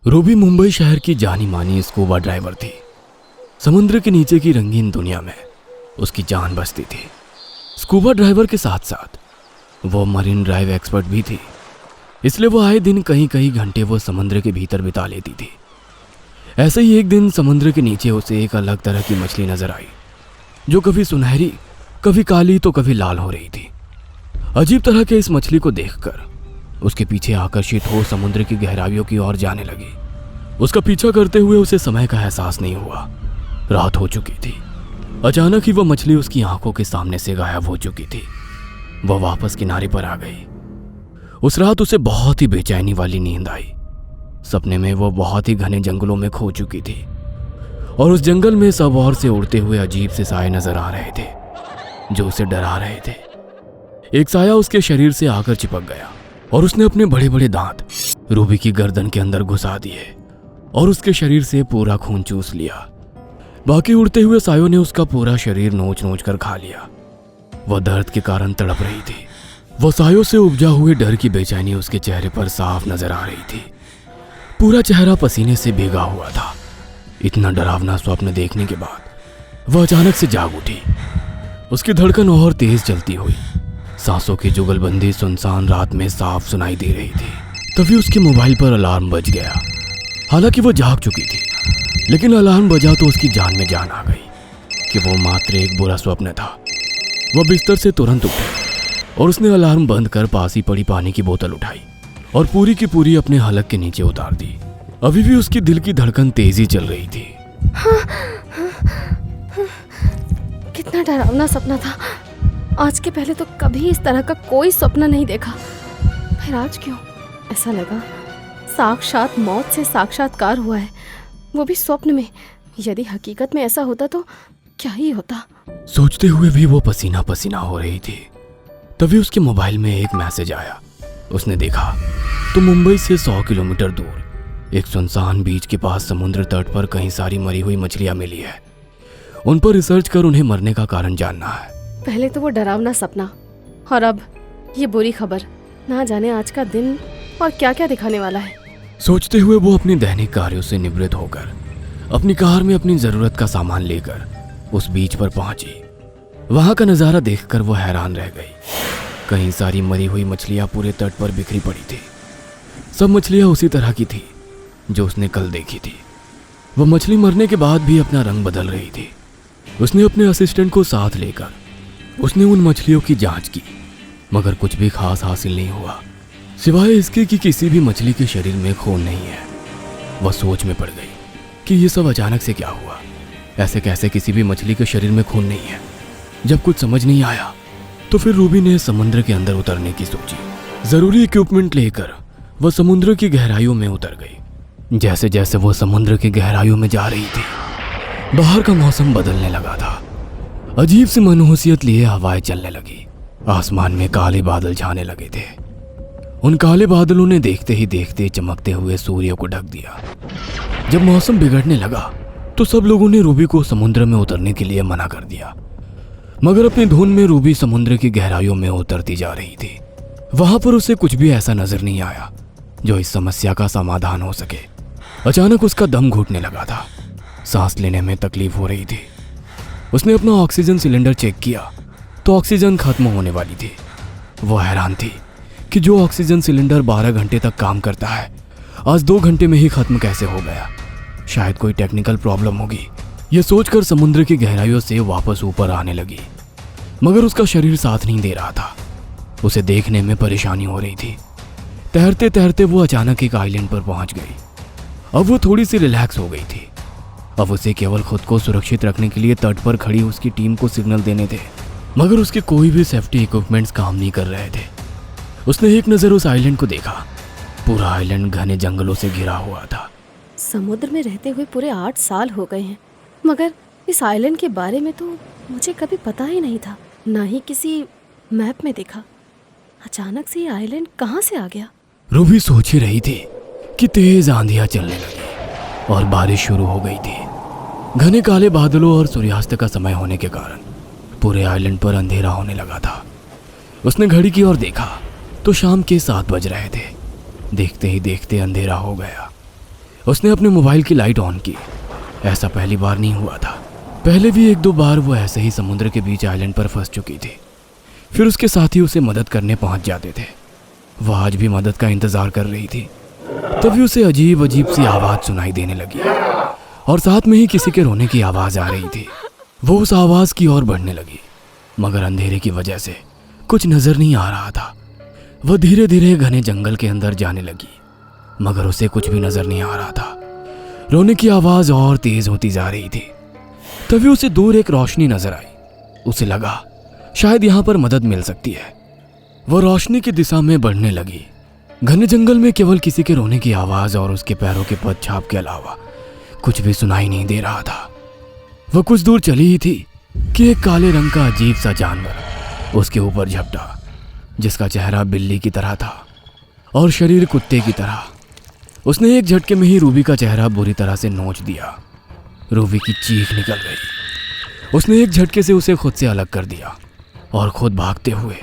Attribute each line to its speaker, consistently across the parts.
Speaker 1: Ruby Mumbai शहर की जानी मानी स्कूबा ड्राइवर थी। समुद्र के नीचे की रंगीन दुनिया में उसकी जान बसती थी। स्कूबा ड्राइवर के साथ साथ वो मरीन ड्राइव एक्सपर्ट भी थी, इसलिए वो आए दिन कई कई घंटे वो समुद्र के भीतर बिता लेती थी। ऐसे ही एक दिन समुद्र के नीचे उसे एक अलग तरह की मछली नजर आई, जो कभी सुनहरी, कभी काली तो कभी लाल हो रही थी। अजीब तरह के इस मछली को देखकर उसके पीछे आकर्षित हो समुद्र की गहराइयों की ओर जाने लगी। उसका पीछा करते हुए उसे समय का एहसास नहीं हुआ। रात हो चुकी थी। अचानक ही वह मछली उसकी आंखों के सामने से गायब हो चुकी थी। वह वापस किनारे पर आ गई। उस रात उसे बहुत ही बेचैनी वाली नींद आई। सपने में वो बहुत ही घने जंगलों में खो चुकी थी और उस जंगल में सब ओर से उड़ते हुए अजीब से साए नजर आ रहे थे जो उसे डरा रहे थे। एक साया उसके शरीर से आकर चिपक गया और उसने अपने बड़े बड़े दांत रूबी की गर्दन के अंदर घुसा दिए और उसके शरीर से पूरा खून चूस लिया। बाकी उड़ते हुए सायों ने उसका पूरा शरीर नोच नोच कर खा लिया। वह दर्द के कारण तड़प रही थी। वह सायों से उपजा हुए डर की बेचैनी उसके चेहरे पर साफ नजर आ रही थी। पूरा चेहरा पसीने से भीगा हुआ था। इतना डरावना स्वप्न देखने के बाद वह अचानक से जाग उठी। उसकी धड़कन और तेज चलती हुई सांसों की जुगलबंदी सुनसान रात में साफ सुनाई दे रही थी। तभी उसके मोबाइल पर अलार्म बज गया। हालांकि वो जाग चुकी थी, लेकिन अलार्म बजा तो उसकी जान में जान आ गई कि वो मात्र एक बुरा स्वप्न था। वह बिस्तर से तुरंत उठी और उसने अलार्म बंद कर पास ही पड़ी पानी की बोतल उठाई और पूरी की पूरी अपने हलक के नीचे उतार दी। अभी भी उसकी दिल की धड़कन तेजी चल रही थी।
Speaker 2: कितना डरावना सपना था। आज के पहले तो कभी इस तरह का कोई सपना नहीं देखा, फिर आज क्यों ऐसा लगा साक्षात मौत से साक्षात्कार हुआ है, वो भी स्वप्न में। यदि हकीकत में ऐसा होता तो क्या ही होता।
Speaker 1: सोचते हुए भी वो पसीना पसीना हो रही थी। तभी उसके मोबाइल में एक मैसेज आया। उसने देखा तो मुंबई से 100 किलोमीटर दूर एक सुनसान बीच के पास समुद्र तट पर कई सारी मरी हुई मछलियां मिली है। उन पर रिसर्च कर उन्हें मरने का कारण जानना है।
Speaker 2: पहले तो वो डरावना सपना और अब ये बुरी खबर। ना जाने आज का दिन और क्या क्या दिखाने वाला है।
Speaker 1: सोचते हुए वो अपने दैनिक कार्यों से निवृत्त होकर अपनी कार में अपनी जरूरत का सामान लेकर उस बीच पर पहुंची। वहां का नजारा देखकर वो हैरान रह गई। कई सारी मरी हुई मछलियां पूरे तट पर बिखरी पड़ी थी। सब मछलियां उसी तरह की थी जो उसने कल देखी थी। वह मछली मरने के बाद भी अपना रंग बदल रही थी। उसने अपने असिस्टेंट को साथ लेकर उसने उन मछलियों की जांच की, मगर कुछ भी खास हासिल नहीं हुआ, सिवाय इसके कि किसी भी मछली के शरीर में खून नहीं है। वह सोच में पड़ गई कि ये सब अचानक से क्या हुआ। ऐसे कैसे किसी भी मछली के शरीर में खून नहीं है। जब कुछ समझ नहीं आया तो फिर रूबी ने समुद्र के अंदर उतरने की सोची। जरूरी इक्विपमेंट लेकर वह समुद्र की गहराइयों में उतर गई। जैसे जैसे वो समुद्र की गहराइयों में जा रही थी, बाहर का मौसम बदलने लगा था। अजीब सी मनहूसियत लिए हवाएं चलने लगी। आसमान में काले बादल छाने लगे थे। उन काले बादलों ने देखते ही देखते चमकते हुए सूर्य को ढक दिया। जब मौसम बिगड़ने लगा तो सब लोगों ने रूबी को समुद्र में उतरने के लिए मना कर दिया, मगर अपनी धुन में रूबी समुद्र की गहराइयों में उतरती जा रही थी। वहां पर उसे कुछ भी ऐसा नजर नहीं आया जो इस समस्या का समाधान हो सके। अचानक उसका दम घुटने लगा था। सांस लेने में तकलीफ हो रही थी। उसने अपना ऑक्सीजन सिलेंडर चेक किया तो ऑक्सीजन खत्म होने वाली थी। वो हैरान थी कि जो ऑक्सीजन सिलेंडर 12 घंटे तक काम करता है, आज 2 घंटे में ही खत्म कैसे हो गया। शायद कोई टेक्निकल प्रॉब्लम होगी। ये सोचकर समुद्र की गहराइयों से वापस ऊपर आने लगी, मगर उसका शरीर साथ नहीं दे रहा था। उसे देखने में परेशानी हो रही थी। तैरते तैरते वो अचानक एक आइलैंड पर पहुंच गई। अब वो थोड़ी सी रिलैक्स हो गई थी। अब उसे केवल खुद को सुरक्षित रखने के लिए तट पर खड़ी उसकी टीम को सिग्नल देने थे, मगर उसके कोई भी सेफ्टी इक्विपमेंट्स काम नहीं कर रहे थे। उसने एक नज़र उस आइलैंड को देखा। पूरा आइलैंड घने जंगलों से घिरा हुआ था।
Speaker 2: समुद्र में रहते हुए पूरे 8 साल हो गए हैं, मगर इस आइलैंड के बारे में तो मुझे कभी पता ही नहीं था, ना ही किसी मैप में देखा। अचानक से ये आइलैंड कहाँ से आ गया?
Speaker 1: रूबी सोच ही रही थी कि तेज आंधियां चलने लगी और बारिश शुरू हो गई थी। घने काले बादलों और सूर्यास्त का समय होने के कारण पूरे आइलैंड पर अंधेरा होने लगा था। उसने घड़ी की ओर देखा तो शाम के 7 बज रहे थे। देखते ही देखते अंधेरा हो गया। उसने अपने मोबाइल की लाइट ऑन की। ऐसा पहली बार नहीं हुआ था। पहले भी 1-2 बार वो ऐसे ही समुद्र के बीच आइलैंड पर फंस चुकी थी। फिर उसके साथी उसे मदद करने पहुंच जाते थे। वह आज भी मदद का इंतजार कर रही थी। तभी उसे अजीब अजीब सी आवाज़ सुनाई देने लगी और साथ में ही किसी के रोने की आवाज़ आ रही थी। वो उस आवाज़ की ओर बढ़ने लगी, मगर अंधेरे की वजह से कुछ नज़र नहीं आ रहा था। वह धीरे धीरे घने जंगल के अंदर जाने लगी, मगर उसे कुछ भी नज़र नहीं आ रहा था। रोने की आवाज़ और तेज़ होती जा रही थी। तभी उसे दूर एक रोशनी नजर आई। उसे लगा शायद यहाँ पर मदद मिल सकती है। वह रोशनी की दिशा में बढ़ने लगी। घने जंगल में केवल किसी के रोने की आवाज़ और उसके पैरों के पद छाप के अलावा कुछ भी सुनाई नहीं दे रहा था। वह कुछ दूर चली ही थी कि एक काले रंग का अजीब सा जानवर उसके ऊपर झपटा, जिसका चेहरा बिल्ली की तरह था और शरीर कुत्ते की तरह। उसने एक झटके में ही रूबी का चेहरा बुरी तरह से नोच दिया। रूबी की चीख निकल गई। उसने एक झटके से उसे खुद से अलग कर दिया और खुद भागते हुए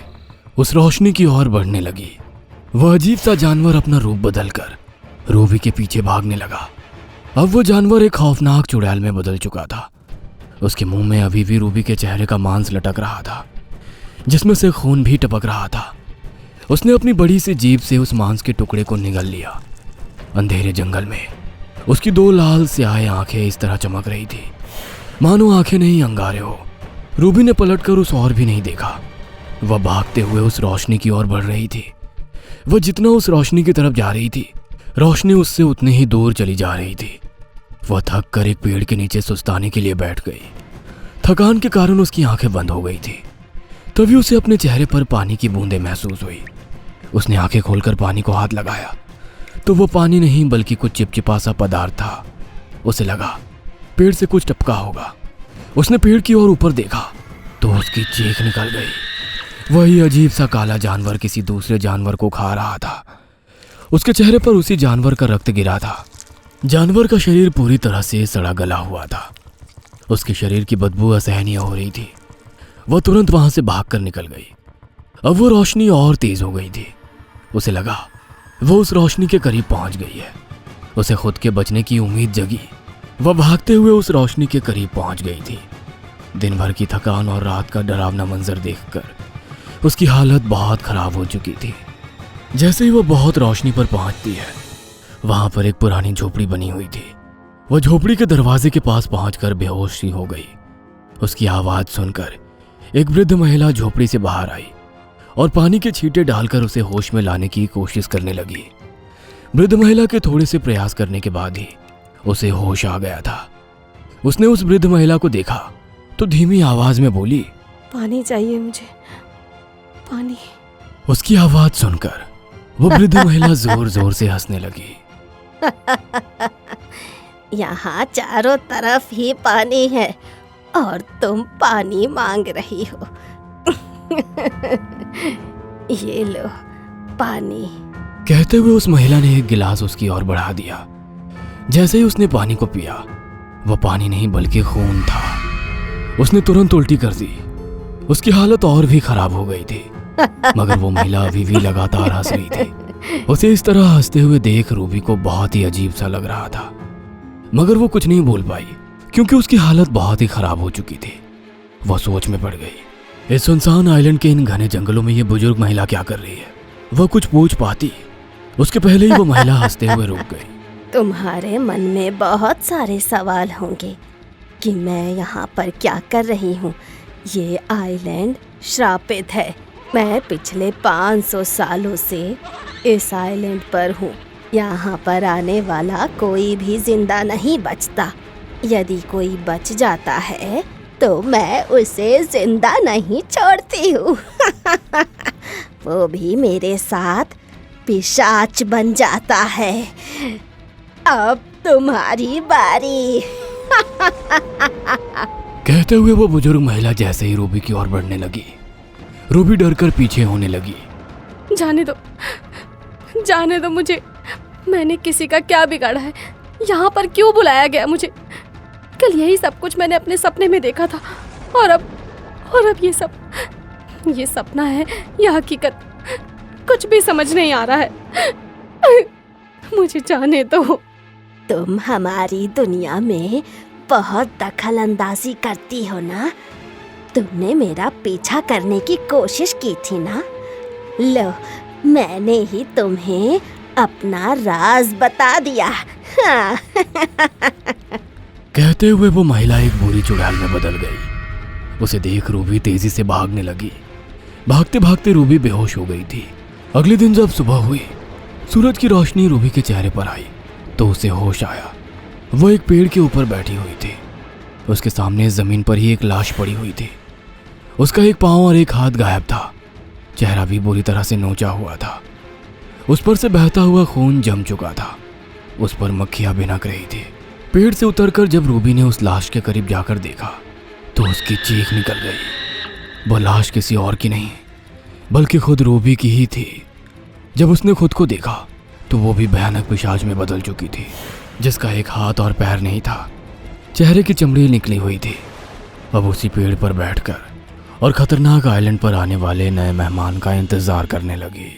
Speaker 1: उस रोशनी की ओर बढ़ने लगी। वह अजीब सा जानवर अपना रूप बदलकर रूबी के पीछे भागने लगा। अब वो जानवर एक खौफनाक चुड़ैल में बदल चुका था। उसके मुंह में अभी भी रूबी के चेहरे का मांस लटक रहा था, जिसमें से खून भी टपक रहा था। उसने अपनी बड़ी सी जीभ से उस मांस के टुकड़े को निगल लिया। अंधेरे जंगल में उसकी 2 लाल स्याह आंखें इस तरह चमक रही थी मानो आंखें नहीं अंगारे हो। रूबी ने पलटकर उस और भी नहीं देखा। वह भागते हुए उस रोशनी की ओर बढ़ रही थी। वह जितना उस रोशनी की तरफ जा रही थी, रोशनी उससे उतनी ही दूर चली जा रही थी। वह थक कर एक पेड़ के नीचे सुस्ताने के लिए बैठ गई। थकान के कारण उसकी आंखें बंद हो गई थी। तभी उसे अपने चेहरे पर पानी की बूंदें महसूस हुई। उसने आंखें खोलकर पानी को हाथ लगाया तो वो पानी नहीं बल्कि कुछ चिपचिपा सा पदार्थ था। उसे लगा पेड़ से कुछ टपका होगा। उसने पेड़ की ओर ऊपर देखा तो उसकी चीख निकल गई। वही अजीब सा काला जानवर किसी दूसरे जानवर को खा रहा था। उसके चेहरे पर उसी जानवर का रक्त गिरा था। जानवर का शरीर पूरी तरह से सड़ा गला हुआ था। उसके शरीर की बदबू असहनीय हो रही थी। वह तुरंत वहां से भागकर निकल गई। अब वो रोशनी और तेज हो गई थी। उसे लगा वो उस रोशनी के करीब पहुंच गई है। उसे खुद के बचने की उम्मीद जगी। वह भागते हुए उस रोशनी के करीब पहुंच गई थी। दिन भर की थकान और रात का डरावना मंजर देखकर उसकी हालत बहुत खराब हो चुकी थी। जैसे ही वह बहुत रोशनी पर पहुंचती है, वहां पर एक पुरानी झोपड़ी बनी हुई थी। वह झोपड़ी के दरवाजे के पास पहुंचकर बेहोश सी हो गई। उसकी आवाज सुनकर एक वृद्ध महिला झोपड़ी से बाहर आई और पानी के छींटे डालकर उसे होश में लाने की कोशिश करने लगी। वृद्ध महिला के थोड़े से प्रयास करने के बाद ही उसे होश आ गया था। उसने उस वृद्ध महिला को देखा तो धीमी आवाज में बोली,
Speaker 2: पानी चाहिए मुझे, पानी।
Speaker 1: उसकी आवाज सुनकर वो वृद्ध महिला जोर जोर से हंसने लगी।
Speaker 3: यहाँ चारों तरफ ही पानी है और तुम पानी मांग रही हो। ये लो पानी।
Speaker 1: कहते हुए उस महिला ने एक गिलास उसकी ओर बढ़ा दिया। जैसे ही उसने पानी को पिया, वह पानी नहीं बल्कि खून था। उसने तुरंत उल्टी कर दी। उसकी हालत और भी खराब हो गई थी, मगर वो महिला अभी भी लगातार हंस रही थी। उसे इस तरह हंसते हुए देख रूबी को बहुत ही अजीब सा लग रहा था, मगर वो कुछ नहीं बोल पाई क्योंकि उसकी हालत बहुत ही खराब हो चुकी थी। वह सोच में पड़ गई। इस सुनसान आइलैंड के इन घने जंगलों में ये बुजुर्ग महिला क्या कर रही है? वह कुछ पूछ पाती, उसके पहले ही वो महिला हंसते हुए रुक गई।
Speaker 3: तुम्हारे मन में बहुत सारे सवाल होंगे कि मैं यहाँ पर क्या कर रही हूँ। ये आइलैंड श्रापित है। मैं पिछले 500 सालों से इस आइलैंड पर हूँ। यहाँ पर आने वाला कोई भी जिंदा नहीं बचता। यदि कोई बच जाता है तो मैं उसे जिंदा नहीं छोड़ती हूँ। वो भी मेरे साथ पिशाच बन जाता है। अब तुम्हारी बारी।
Speaker 1: कहते हुए वो बुजुर्ग महिला जैसे ही रूबी की ओर बढ़ने लगी, रूबी डरकर पीछे होने लगी।
Speaker 2: जाने दो मुझे। मैंने किसी का क्या बिगाड़ा है? यहाँ पर क्यों बुलाया गया मुझे? कल यही सब कुछ मैंने अपने सपने में देखा था और अब ये सपना है या हकीकत? कुछ भी समझ नहीं आ रहा है। मुझे जाने दो।
Speaker 3: तुम हमारी दुनिया में बहुत दखल अंदाजी करती हो ना। तुमने मेरा पीछा करने की कोशिश की थी ना। लो, मैंने ही तुम्हें अपना राज बता दिया। हाँ।
Speaker 1: कहते हुए वो महिला एक बुरी चुड़ैल में बदल गई। उसे देख रूबी तेजी से भागने लगी। भागते भागते रूबी बेहोश हो गई थी। अगले दिन जब सुबह हुई, सूरज की रोशनी रूबी के चेहरे पर आई तो उसे होश आया। वो एक पेड़ के ऊपर बैठी हुई थी। उसके सामने जमीन पर ही एक लाश पड़ी हुई थी। उसका एक पांव और एक हाथ गायब था। चेहरा भी बुरी तरह से नोचा हुआ था। उस पर से बहता हुआ खून जम चुका था। उस पर मक्खियां भिनक रही थी। पेड़ से उतरकर जब रूबी ने उस लाश के करीब जाकर देखा तो उसकी चीख निकल गई। वो लाश किसी और की नहीं बल्कि खुद रूबी की ही थी। जब उसने खुद को देखा तो वो भी भयानक पिशाच में बदल चुकी थी, जिसका एक हाथ और पैर नहीं था। चेहरे की चमड़ी निकली हुई थी। अब उसी पेड़ पर बैठकर और खतरनाक आइलैंड पर आने वाले नए मेहमान का इंतजार करने लगी।